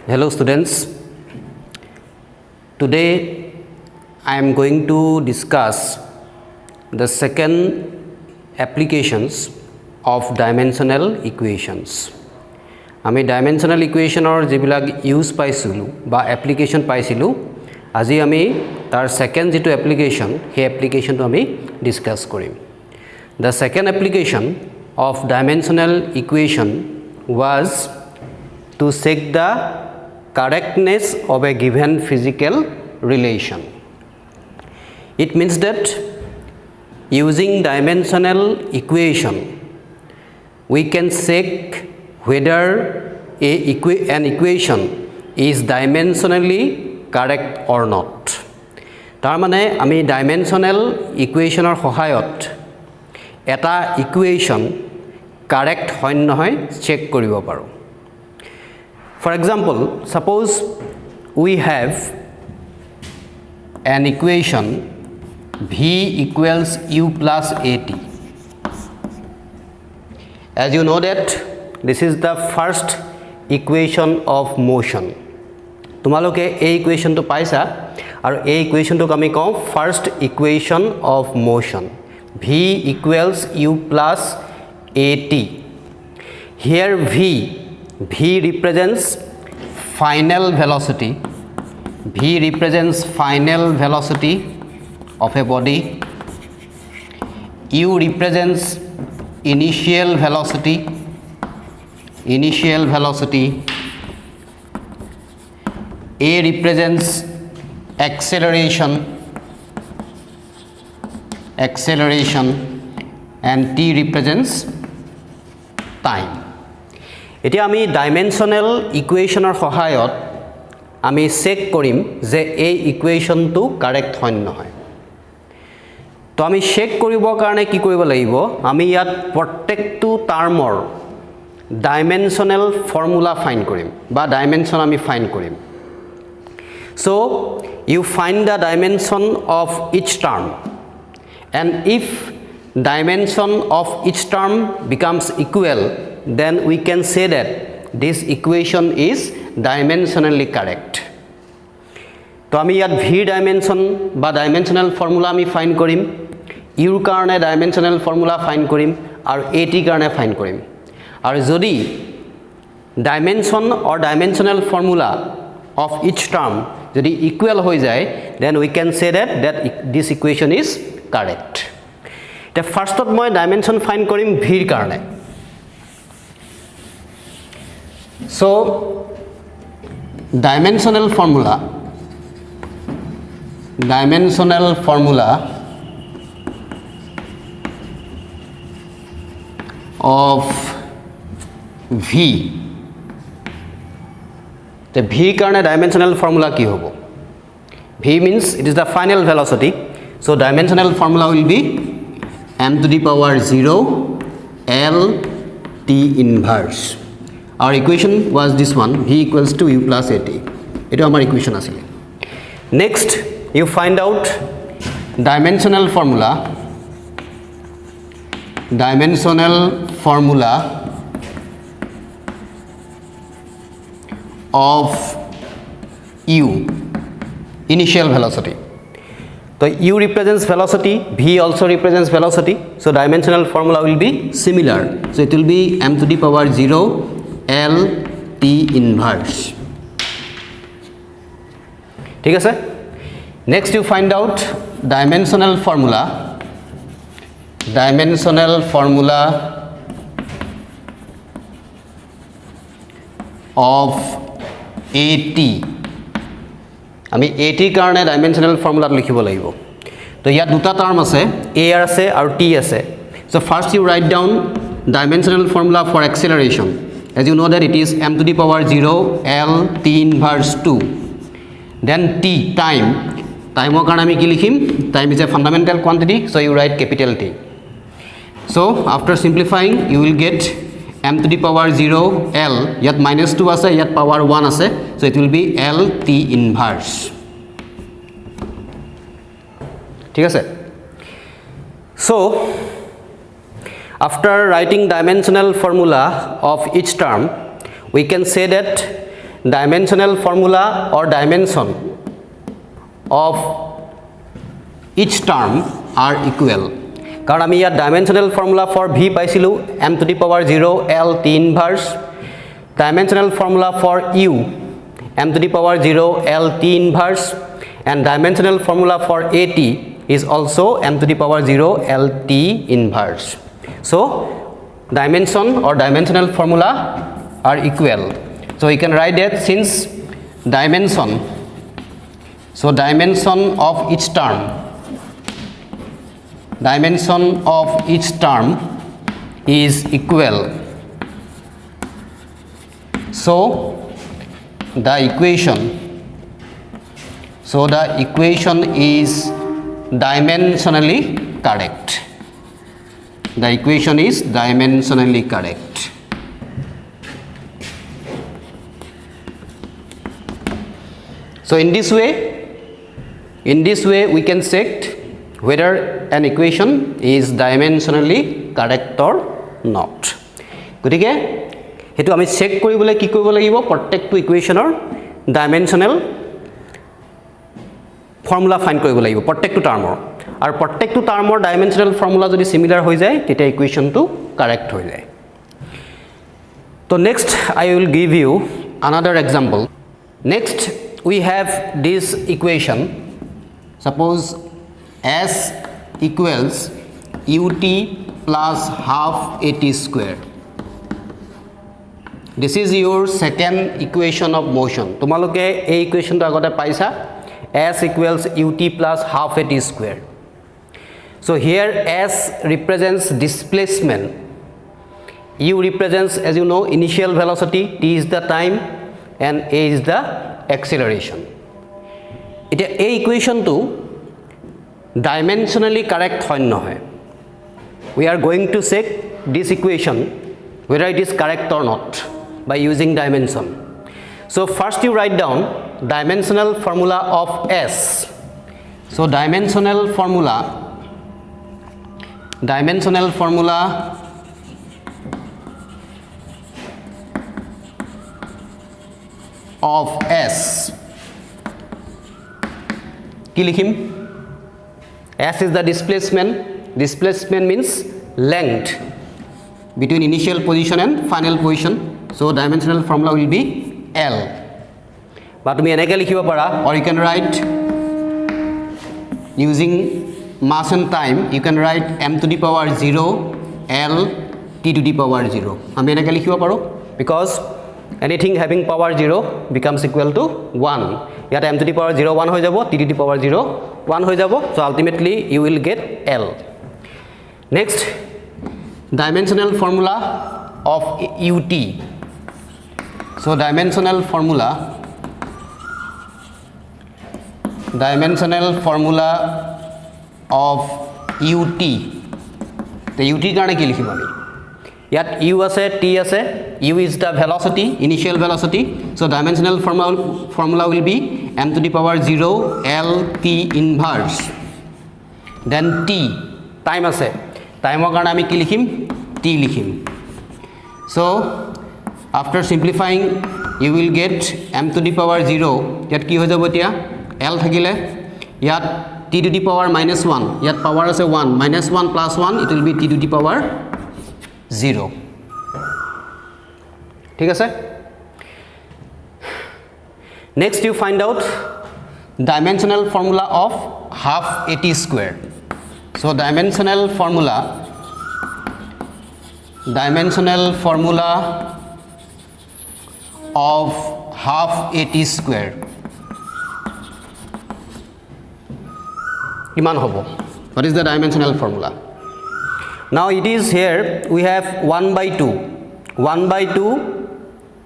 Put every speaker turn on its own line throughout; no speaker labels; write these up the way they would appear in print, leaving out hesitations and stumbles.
Hello students. Today I am going to discuss the second applications of dimensional equations. আমি dimensional equationৰ যিবিলাক use পাইছিলো বা application পাইছিলো আজি আমি তাৰ সেকেন্ড যেটো এপ্লিকেশন হে এপ্লিকেশনটো আমি discuss Karim The second application of dimensional equation was to check the correctness of a given physical relation. It means that using dimensional equation we can check whether an equation is dimensionally correct or not. তাৰ মানে আমি dimensional equationৰ সহায়ত এটা equation correct হয় নহয় check কৰিব পাৰো For example, suppose we have an equation v equals u plus at. As you know that this is the first equation of motion. তোমালোকে এই ইকুৱেশ্যনটো পাইছা আৰু এই ইকুৱেশ্যনটোক আমি কওঁ first equation of motion. v equals u plus at. Here v represents final velocity. V represents final velocity of a body. U represents initial velocity. A represents acceleration and T represents time. এতিয়া আমি dimensional ইকুৱেশ্যনৰ সহায়ত আমি check কৰিম যে এই ইকুৱেশ্যনটো correct হয় নহয় তো আমি চেক কৰিবৰ কাৰণে কি কৰিব লাগিব আমি ইয়াত প্ৰত্যেকটো টাৰ্মৰ ডাইমেনশনাল ফৰ্মুলা ফাইন্ড কৰিম বা ডাইমেনশন আমি find Karim so you find the dimension of each term and if dimension of each term becomes equal then we can say that this equation is dimensionally correct. তো আমি ইয়াত v dimension বা dimensional formula আমি find কৰিম u কাৰণে dimensional formula find কৰিম আৰু at কাৰণে find কৰিম আৰু যদি dimension or dimensional formula of each term যদি equal হৈ যায় then we can say that this equation is correct. The firstত মই dimension ফাইন্ড কৰিম v ৰ কাৰণে So, dimensional formula of v the v karone dimensional formula ki hobo v means it is the final velocity so dimensional formula will be m to the power 0 l t inverse Our equation was this one v equals to u plus at. It our equation asile. Next you find out dimensional formula of u initial velocity. So u represents velocity, v also represents velocity. So dimensional formula will be similar. So it will be m to the power 0 L T inverse. ঠিক আছে next you find out dimensional formula of AT আমি AT কাৰণে dimensional formula লিখিব লাগিব তো ইয়াত দুটা term আছে A আছে আৰু T আছে so first you write down dimensional formula for acceleration As you know that it is m to the power 0 L T inverse 2 then T time karone ami ki likhim time is a fundamental quantity so you write capital T so after simplifying you will get m to the power 0 L yat minus 2 ase yat power 1 ase so it will be L T inverse ঠিক আছে so After writing dimensional formula of each term, we can say that dimensional formula or dimension of each term are equal. কাৰণ আমি ইয়াত dimensional formula for v পাইছিলো m to the power 0 l t inverse, dimensional formula for u m to the power 0 l t inverse, and dimensional formula for at is also m to the power 0 l t inverse. So dimension or dimensional formula are equal. So you can write that since dimension, so dimension of each term is equal, so the equation is dimensionally correct. The equation is dimensionally correct. So in this way we can check whether an equation is dimensionally correct or not. গতিকে হেতু আমি check কৰিবলৈ কি কৰিব লাগিব, প্ৰত্যেকটো ইকুৱেশ্যনৰ dimensional formula find কৰিব লাগিব প্ৰত্যেকটো টাৰ্মৰ, আৰু প্ৰত্যেকটো টাৰ্মৰ ডাইমেনশনাল ফৰ্মুলা যদি সিমিলাৰ হৈ যায় তেতিয়া ইকুৱেশ্যনটো কাৰেক্ট হৈ যায়। তো next I will give you another example. Next we have this equation. Suppose s equals ut plus half at square. This is your second equation of motion. তোমালোকে এই ইকুৱেশ্যনটো আগতে পাইছা, s equals ut plus half at square. So here s represents displacement, u represents, as you know, initial velocity, t is the time, and a is the acceleration. এতিয়া এই ইকুৱেশ্যনটো dimensionally correct হয় নহয়। We are going to check this equation whether it is correct or not by using dimension. So first you write down dimensional formula of s. So dimensional formula of s, কি লিখিম? S is the displacement. Displacement means length between initial position and final position. So dimensional formula will be L. But তুমি এনেকৈ লিখিব পাৰা, or you can write using mass and time, you can write m to the power 0 L t to the power 0. আমি এনেকৈ লিখিব পাৰো because anything having power 0 becomes equal to 1. ইয়াত m to the power 0 1 হৈ যাব, t to the power 0 1 হৈ যাব, so ultimately you will get L. Next, dimensional formula of ut. So dimensional formula of ut, the ut কাৰণে কি লিখিম আমি? ইয়াত u আছে, t আছে, u is the velocity, initial velocity, so dimensional formula will be m to the power 0 L t inverse, then t, time আছে, টাইমৰ কাৰণে আমি কি লিখিম? t লিখিম। So after simplifying you will get m to the power 0, ইয়াত কি হৈ যাব এতিয়া? L থাকিলে, ইয়াত t to the power -1, ইয়াত পাৱাৰ আছে 1, -1 plus 1 it will be t to the power 0. ঠিক আছে? Next you find out dimensional formula of half at square. So dimensional formula of half at square কিমান হ'ব? What is the dimensional formula? Now it is here we have 1/2. 1/2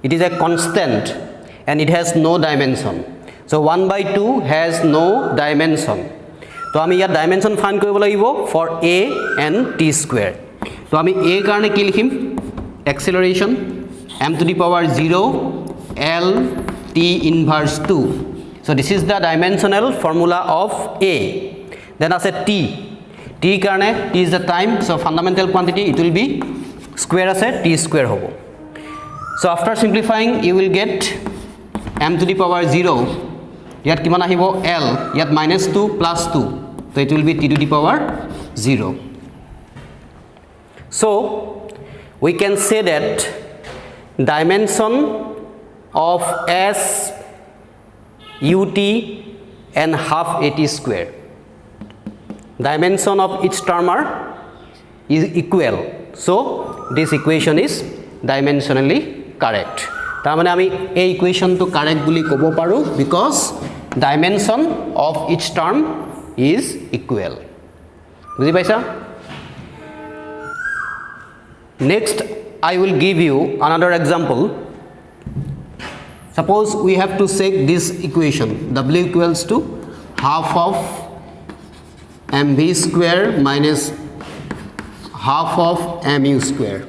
it is a constant and it has no dimension. So 1/2 has no dimension. তো আমি ইয়াত dimension find কৰিব লাগিব for a and t square. তো আমি a কাৰণে কি লিখিম? acceleration m to the power 0 L t inverse 2. So this is the dimensional formula of a. Then as a t কাৰণে t is the time, so fundamental quantity it will be square as a t square hobo. So after simplifying you will get m to the power 0 ইয়াত কিমান আহিব l ইয়াত -2 + 2 so it will be t to the power 0 so we can say that dimension of s ut and half at square dimension of each term is equal so this equation is dimensionally correct তাৰ মানে আমি এই ইকুৱেশ্যনটো correct বুলি ক'ব পাৰো because dimension of each term is equal বুজি পাইছা next I will give you another example suppose we have to check this equation w equals to half of mv square minus half of mu square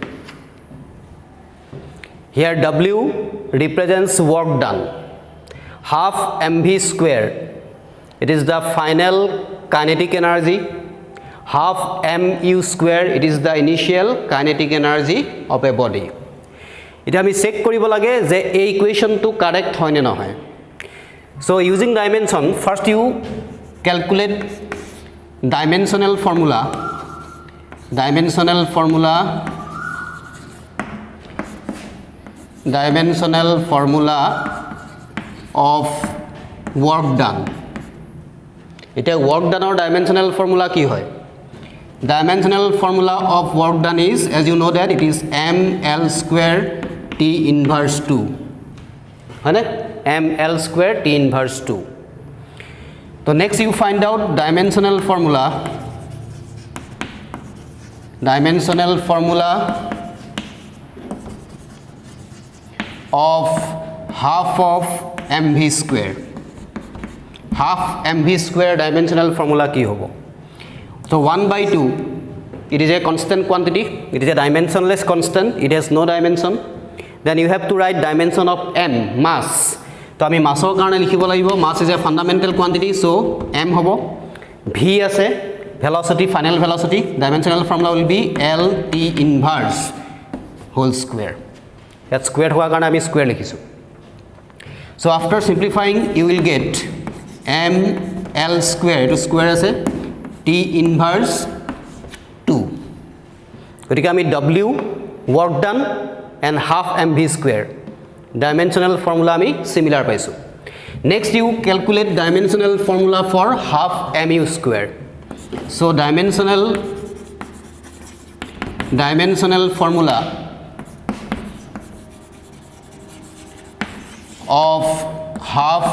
here w represents work done half mv square it is the final kinetic energy half mu square it is the initial kinetic energy of a body এটা আমি check কৰিব লাগে যে এই ইকুৱেশ্যনটো correct হয় নে নহয় so using dimension first you calculate dimensional formula of work done এটা work done or dimensional formula কি হয় dimensional formula of work done is as you know that it is ml square t inverse 2 है ml square t inverse 2 so next you find out dimensional formula of half of mv square half mv square dimensional formula ki hobo so 1/2 it is a constant quantity it is a dimensionless constant it has no dimension then you have to write dimension of m mass to ami massor karone likhibo lagibo mass is a fundamental quantity so m hobo v ase velocity final velocity dimensional formula will be l t inverse whole square that square howa karone ami square likhisu so after simplifying you will get m l square to square ase t inverse 2 গতিকে আমি w work done and half mv square dimensional formula ami similar paisu next you calculate dimensional formula for half mu square so dimensional formula of half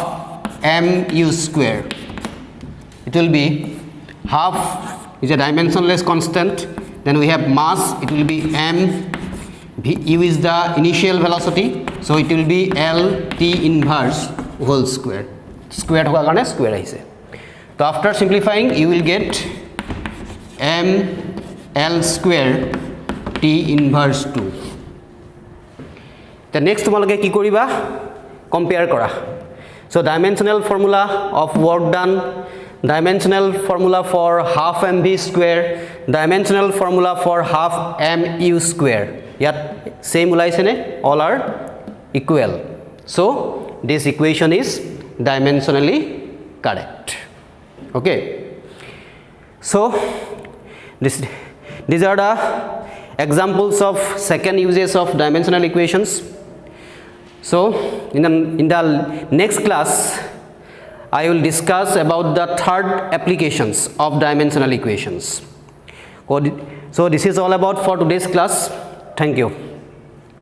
mu square it will be half is a dimensionless constant then we have mass it will be m u is the initial velocity so it will be l t inverse whole square square hoga karone square aise so after simplifying you will get m l square t inverse 2 the next tomaloke ki koriba compare kora so dimensional formula of work done dimensional formula for half mv square dimensional formula for half mu square yet same ulaise ne all are equal so this equation is dimensionally correct okay so these are the examples of second uses of dimensional equations so in the next class I will discuss about the third applications of dimensional equations so this is all about for today's class thank you